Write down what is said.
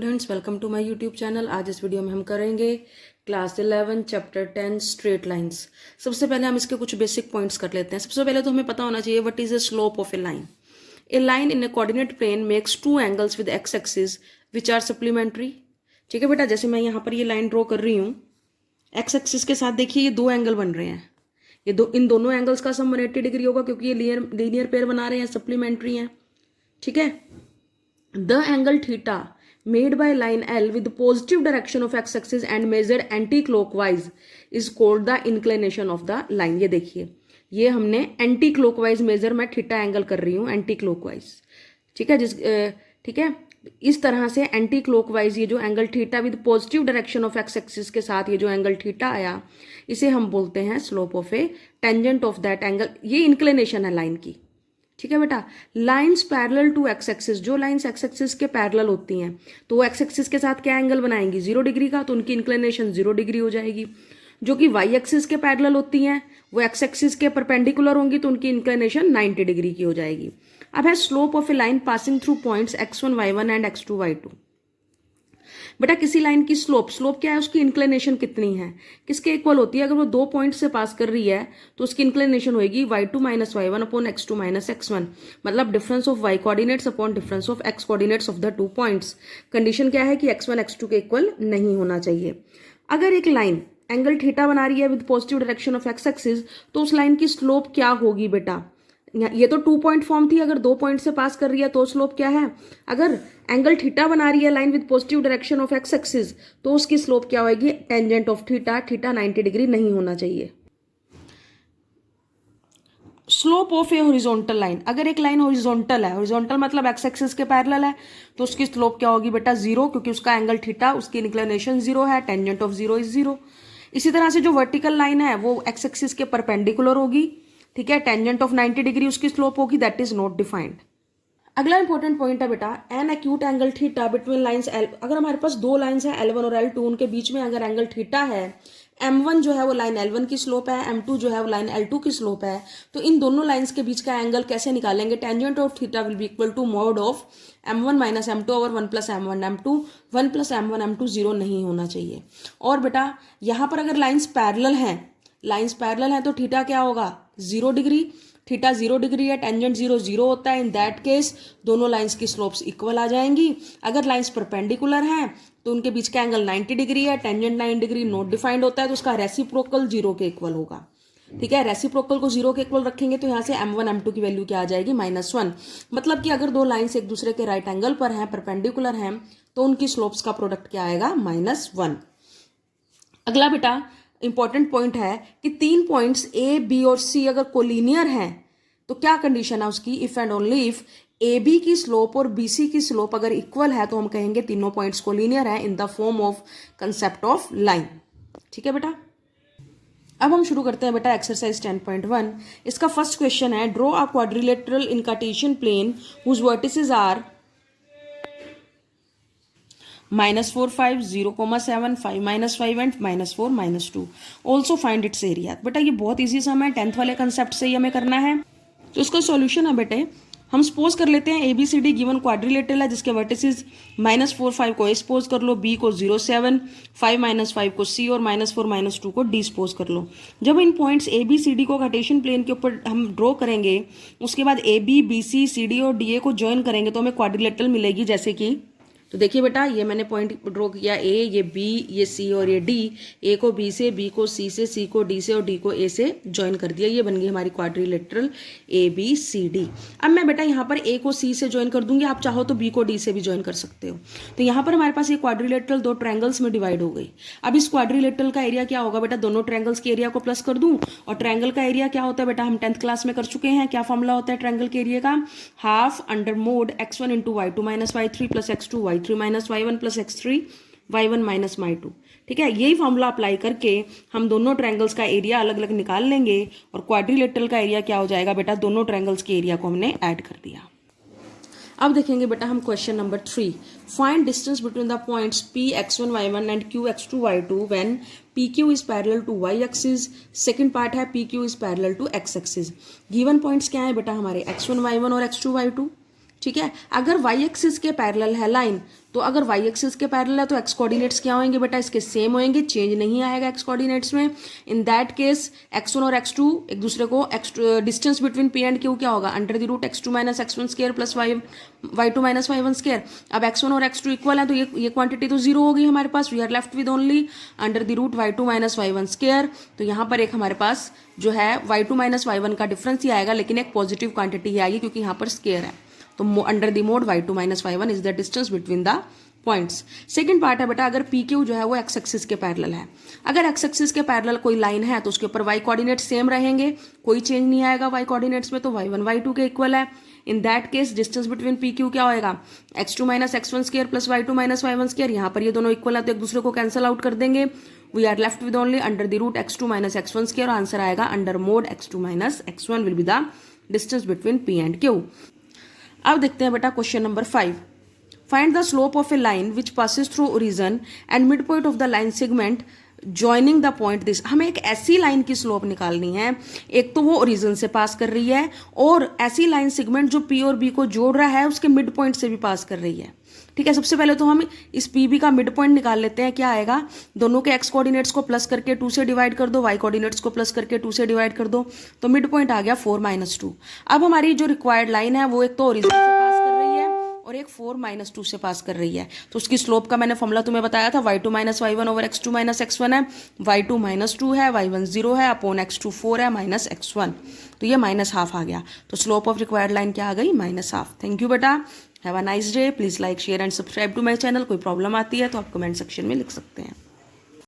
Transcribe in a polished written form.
Students, welcome to my YouTube channel. आज इस video में हम करेंगे क्लास 11 चैप्टर 10 स्ट्रेट लाइंस। सबसे पहले हम इसके कुछ बेसिक पॉइंट्स कर लेते हैं। सबसे पहले तो हमें पता होना चाहिए what is the slope of a line. A line in a coordinate plane makes two angles with x axis which are supplementary. ठीक है बेटा, जैसे मैं यहाँ पर ये लाइन ड्रॉ कर रही हूँ, एक्स एक्सिस के साथ देखिए ये दो एंगल बन रहे हैं। इन दोनों एंगल्स का सम 180 डिग्री होगा क्योंकि ये लीनियर पेयर बना रहे हैं, सप्लीमेंट्री हैं। ठीक है, the angle theta made by line L with the positive direction of x-axis and measured anti-clockwise is called the inclination of the line। ये देखिए, ये हमने एंटी क्लॉकवाइज मेजर, मैं थीटा एंगल कर रही हूँ एंटी क्लॉकवाइज। ठीक है, ठीक है, इस तरह से एंटी क्लॉकवाइज ये जो angle theta with positive direction of x axis के साथ ये जो एंगल थीटा आया, इसे हम बोलते हैं slope of a tangent of that angle. ये इंक्लिनेशन है लाइन की। ठीक है बेटा, lines parallel to x axis, जो लाइंस एक्स एक्सिस के पैरेलल होती हैं तो वो एक्स एक्सिस के साथ क्या एंगल बनाएंगी, 0 डिग्री का, तो उनकी इंक्लिनेशन 0 डिग्री हो जाएगी। जो कि वाई एक्सिस के पैरेलल होती हैं वो एक्स एक्सिस के परपेंडिकुलर होंगी तो उनकी इंक्लिनेशन 90 डिग्री की हो जाएगी। अब है slope of a line passing through points x1 y1 and x2 y2। बेटा किसी लाइन की स्लोप क्या है, उसकी इंक्लिनेशन कितनी है, किसके इक्वल होती है। अगर वो दो पॉइंट से पास कर रही है तो उसकी इंक्लिनेशन होगी y2 minus y1 upon x2 minus x1, मतलब difference of y coordinates upon difference of x coordinates of the two points. Condition क्या है कि x1 x2 के इक्वल नहीं होना चाहिए। अगर एक लाइन एंगल थीटा बना रही है with positive direction of x axis तो उस लाइन की स्लोप क्या होगी बेटा। ये तो 2 पॉइंट फॉर्म थी, अगर 2 पॉइंट से पास कर रही है तो स्लोप क्या है। अगर एंगल थीटा बना रही है line with positive direction of x axis तो उसकी स्लोप क्या होगी, tangent of theta. Theta 90 degree नहीं होना चाहिए। Slope of A horizontal line, अगर एक लाइन हॉरिजॉन्टल है, हॉरिजॉन्टल मतलब एक्स एक्सिस के पैरेलल है, तो उसकी स्लोप क्या होगी बेटा, 0, क्योंकि उसका एंगल थीटा, उसकी इंक्लिनेशन 0 है, टेंजेंट ऑफ 0 इज 0। इसी तरह से जो वर्टिकल लाइन है वो एक्स एक्सिस के परपेंडिकुलर होगी। ठीक है, टेंजेंट ऑफ 90 डिग्री उसकी स्लोप होगी, दैट इज नॉट डिफाइंड। अगला इंपॉर्टेंट पॉइंट है बेटा, an acute angle theta between lines L. अगर हमारे पास दो लाइंस है L1 और L2, उनके बीच में अगर एंगल थीटा है, M1 जो है वो लाइन L1 की स्लोप है, M2 जो है वो लाइन L2 की स्लोप है, तो इन दोनों लाइंस के बीच का एंगल कैसे निकालेंगे। Tangent of theta will be equal to mod of M1 minus M2 over 1 plus M1 M2। 1 plus M1 M2 0 नहीं होना चाहिए। और बेटा यहाँ पर अगर लाइंस पैरेलल हैं तो थीटा क्या होगा, 0 डिग्री। थीटा 0 डिग्री है, टेंजेंट 0 0 होता है। इन दैट केस दोनों लाइंस की स्लोप्स इक्वल आ जाएंगी। अगर लाइंस परपेंडिकुलर हैं तो उनके बीच का एंगल 90 डिग्री है, टेंजेंट 9 डिग्री नॉट डिफाइंड होता है, तो उसका रेसिप्रोकल 0 के इक्वल होगा। ठीक है, रेसिप्रोकल को 0 के इक्वल रखेंगे तो यहाँ से M1 M2 की वैल्यू क्या आ जाएगी, -1। मतलब कि अगर दो लाइंस एक दूसरे के राइट एंगल पर हैं, परपेंडिकुलर हैं, तो उनकी स्लोप्स का प्रोडक्ट क्या आएगा, -1। अगला बेटा इंपॉर्टेंट पॉइंट है कि 3 पॉइंट्स A, B और C अगर कोलिनियर हैं तो क्या कंडीशन है उसकी, if and only if AB की स्लोप और BC की स्लोप अगर इक्वल है तो हम कहेंगे तीनों पॉइंट्स कोलिनियर है in the form of concept of line. ठीक है बेटा, अब हम शुरू करते हैं बेटा एक्सरसाइज 10.1। इसका फर्स्ट क्वेश्चन है, draw a quadrilateral in Cartesian plane whose vertices are -4 5 0,7 5 -5 and -4 -2। Also find its area. बेटा ये बहुत ईजी सम है, 10th वाले कंसेप्ट से ही हमें करना है। तो इसका सॉल्यूशन है बेटे, हम सपोज कर लेते हैं ABCD गिवन क्वाड्रिलेटरल है जिसके वर्टिसेस -4 5 को A सपोज कर लो, B को 0 7 5 -5 को C और -4 -2 को D सपोज कर लो। जब इन पॉइंट्स ABCD को कार्टेशियन प्लेन के ऊपर हम ड्रॉ करेंगे, उसके बाद AB BC CD और DA को ज्वाइन करेंगे तो हमें क्वाड्रिलेटरल मिलेगी। जैसे कि तो देखिए बेटा, ये मैंने पॉइंट ड्रॉ किया, A, ये B, ये C और ये D। A को B से, B को C से, C को D से और D को A से ज्वाइन कर दिया। ये बन गई हमारी क्वाड्रिलेटरल ABCD। अब मैं बेटा यहाँ पर A को C से ज्वाइन कर दूंगी, आप चाहो तो B को D से भी ज्वाइन कर सकते हो। तो यहाँ पर हमारे पास ये क्वाड्रिलेटरल दो ट्रायंगल्स में डिवाइड हो गई। अब इस क्वाड्रिलेटरल का एरिया क्या होगा बेटा, दोनों ट्रायंगल्स के एरिया को प्लस कर दूं। और ट्रायंगल का एरिया क्या होता है बेटा, हम 10th क्लास में कर चुके हैं। क्या फॉर्मूला होता है ट्रायंगल के एरिया का, half under mode x1 into y2 minus y3 plus x2 y3 minus y1 plus x3 y1 minus y2। ठीक है, यही फॉर्मूला अप्लाई करके हम दोनों ट्रायंगल्स का एरिया अलग अलग निकाल लेंगे और क्वाड्रिलेटरल का एरिया क्या हो जाएगा बेटा, दोनों ट्रायंगल्स के एरिया को हमने ऐड कर दिया। अब देखेंगे बेटा हम question number 3, find distance between the points P x1 y1 and Q x2 y2 when PQ is parallel to y axis. Second part है PQ is parallel to x axis. Given points क्या है बेटा हमारे, x1 y1 और x2 y2। ठीक है। अगर Y axis के पैरेलल है लाइन, तो अगर वाई एक्सिस के पैरेलल है तो एक्स कोऑर्डिनेट्स क्या होंगे बेटा, इसके सेम होंगे, चेंज नहीं आएगा एक्स कोऑर्डिनेट्स में। इन दैट केस x1 और x2 एक दूसरे को distance between p and q क्या होगा, under the root x2 minus x1 square plus y2 minus y1 square. अब x1 और x2 इक्वल है तो ये क्वांटिटी तो जीरो होगी हमारे पास, we are left with only under the root y2 minus y1 square. तो यहाँ पर एक हमारे पास जो है y2 माइनस y1 का डिफरेंस ही आएगा, लेकिन एक पॉजिटिव क्वांटिटी ही आएगी क्योंकि यहाँ पर स्क्वायर है। तो under the mode y2 minus y1 is the distance between the points. Second part है बेटा, अगर पी क्यू जो है वो एक्स एक्सिस के पैरेलल है। अगर एक्स एक्सिस के पैरेलल कोई लाइन है तो उसके ऊपर वाई कोऑर्डिनेट सेम रहेंगे, कोई चेंज नहीं आएगा वाई कोऑर्डिनेट्स में, तो y1 y2 के इक्वल है। In that case distance between P Q क्या होएगा, x2 minus x1 square plus y2 minus y1 square. यहाँ पर ये दोनों इक्वल है तो एक दूसरे को कैंसिल आउट कर देंगे। We are left with only under the root x2 minus x1 square. Answer आएगा under mod x2 minus x1 will be the distance between p and q। अब देखते हैं बेटा question number 5। Find the slope of a line which passes through origin and mid point of the line segment joining the point this. हमें एक ऐसी line की slope निकालनी है, एक तो वो ओरिजिन से पास कर रही है, और ऐसी लाइन सेगमेंट जो पी और बी को जोड़ रहा है उसके मिड पॉइंट से भी पास कर रही है। ठीक है, सबसे पहले तो हम इस पी बी का मिड पॉइंट निकाल लेते हैं। क्या आएगा, दोनों के एक्स कोऑर्डिनेट्स को प्लस करके 2 से डिवाइड कर दो, वाई कोऑर्डिनेट्स को प्लस करके 2 से डिवाइड कर दो, तो मिड पॉइंट आ गया 4 माइनस 2। अब हमारी जो रिक्वायर्ड लाइन है वो एक तो ओरिजिन से पास कर रही है और एक 4 माइनस 2 से पास कर रही है। तो उसकी स्लोप का मैंने फॉर्मूला तुम्हें बताया था, y2 minus y1 over x2 minus x1 है, y2 माइनस 2 है, y1 0 है, अपॉन x2 4 है, माइनस x1, तो ये माइनस हाफ आ गया। तो स्लोप ऑफ रिक्वायर्ड लाइन क्या आ गई, माइनस हाफ। थैंक यू बेटा, have a nice day. Please like share and subscribe to my channel. कोई प्रॉब्लम आती है तो आप कमेंट सेक्शन में लिख सकते हैं।